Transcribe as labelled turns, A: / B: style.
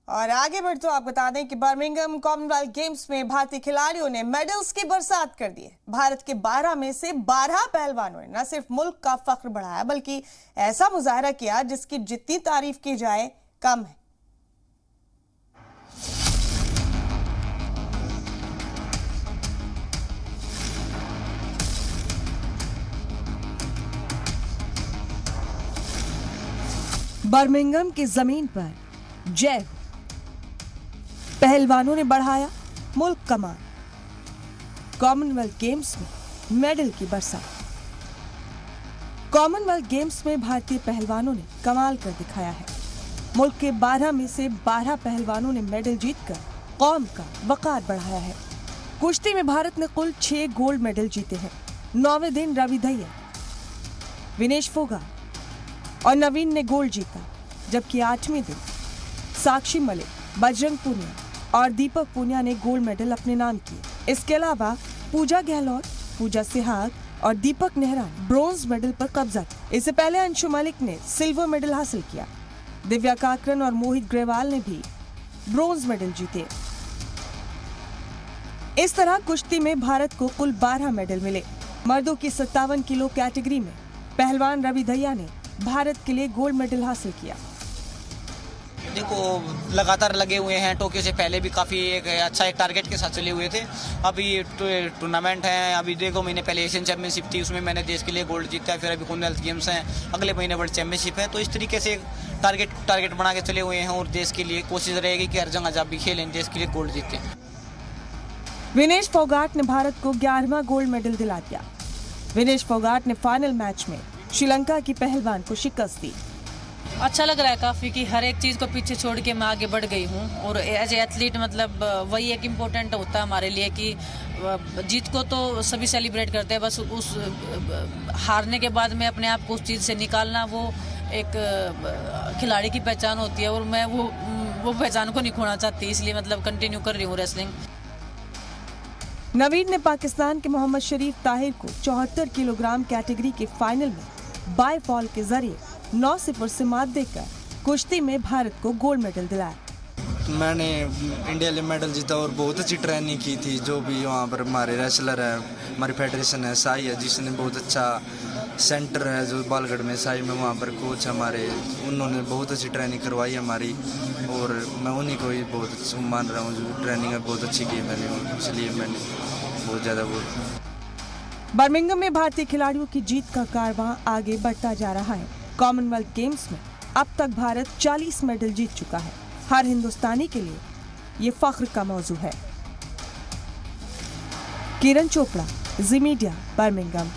A: और आगे बढ़ते तो आप बता दें कि बर्मिंघम कॉमनवेल्थ गेम्स में भारतीय खिलाड़ियों ने मेडल्स की बरसात कर दी है। भारत के 12 में से 12 पहलवानों ने न सिर्फ मुल्क का फख्र बढ़ाया बल्कि ऐसा मुजाहरा किया जिसकी जितनी तारीफ की जाए कम है। बर्मिंघम की जमीन पर जय पहलवानों ने बढ़ाया मुल्क का मान। कॉमनवेल्थ गेम्स में मेडल की बरसात। कॉमनवेल्थ गेम्स में भारतीय पहलवानों ने कमाल कर दिखाया है। मुल्क के 12 में से 12 पहलवानों ने मेडल जीतकर कौम का वकार बढ़ाया है। कुश्ती में भारत ने कुल 6 गोल्ड मेडल जीते हैं। 9वें दिन रवि दहिया, विनेश फोगाट और नवीन ने गोल्ड जीता, जबकि 8वें दिन साक्षी मलिक, बजरंग पूनिया और दीपक पूनिया ने गोल्ड मेडल अपने नाम किए। इसके अलावा पूजा गहलोत, पूजा सिहाग और दीपक नेहरा ने ब्रॉन्ज मेडल पर कब्जा किया। इससे पहले अंशु मलिक ने सिल्वर मेडल हासिल किया। दिव्या काकरन और मोहित ग्रेवाल ने भी ब्रॉन्ज मेडल जीते। इस तरह कुश्ती में भारत को कुल 12 मेडल मिले। मर्दों की 57 किलो कैटेगरी में पहलवान रवि दहिया ने भारत के लिए गोल्ड मेडल हासिल किया।
B: देखो, लगातार लगे हुए हैं। टोक्यो से पहले भी काफ़ी एक टारगेट के साथ चले हुए थे। अभी टूर्नामेंट है। अभी देखो, महीने पहले एशियन चैंपियनशिप थी, उसमें मैंने देश के लिए गोल्ड जीता है। फिर अभी कॉमनवेल्थ गेम्स हैं, अगले महीने वर्ल्ड चैंपियनशिप है। तो इस तरीके से टारगेट बना के चले हुए हैं और देश के लिए कोशिश रहेगी कि हर जगह जब भी खेलें देश के लिए गोल्ड जीतें।
A: विनेश फोगाट ने भारत को 11वां गोल्ड मेडल दिला दिया। विनेश फोगाट ने फाइनल मैच में श्रीलंका की पहलवान को शिकस्त दी।
C: अच्छा लग रहा है काफ़ी कि हर एक चीज़ को पीछे छोड़ के मैं आगे बढ़ गई हूँ। और एज ए एथलीट मतलब वही एक इम्पोर्टेंट होता है हमारे लिए कि जीत को तो सभी सेलिब्रेट करते हैं, बस उस हारने के बाद में अपने आप को उस चीज़ से निकालना वो एक खिलाड़ी की पहचान होती है। और मैं वो पहचान को नहीं खोना चाहती, इसलिए मतलब कंटिन्यू कर रही हूँ रेसलिंग।
A: नवीन ने पाकिस्तान के मोहम्मद शरीफ ताहिर को 74 किलोग्राम कैटेगरी के फाइनल में बाय फॉल के जरिए 9-0 से मात देकर कुश्ती में भारत को गोल्ड मेडल दिलाया।
D: मैंने इंडिया लिए मेडल जीता और बहुत अच्छी ट्रेनिंग की थी। जो भी वहाँ पर हमारे रेसलर है, हमारी फेडरेशन है, साई है, जिसने बहुत अच्छा सेंटर है जो बालगढ़ में साई में, वहाँ पर कोच हमारे, उन्होंने बहुत अच्छी ट्रेनिंग करवाई हमारी। और मैं उन्हीं को ही बहुत मान रहा हूँ, जो ट्रेनिंग है बहुत अच्छी की मैंने, इसलिए मैंने बहुत ज़्यादा
A: बर्मिंघम में भारतीय खिलाड़ियों की जीत का कारवां आगे बढ़ता जा रहा है। कॉमनवेल्थ गेम्स में अब तक भारत 40 मेडल जीत चुका है। हर हिंदुस्तानी के लिए ये फख्र का मौजू है। किरण चोपड़ा, जी मीडिया, बर्मिंघम।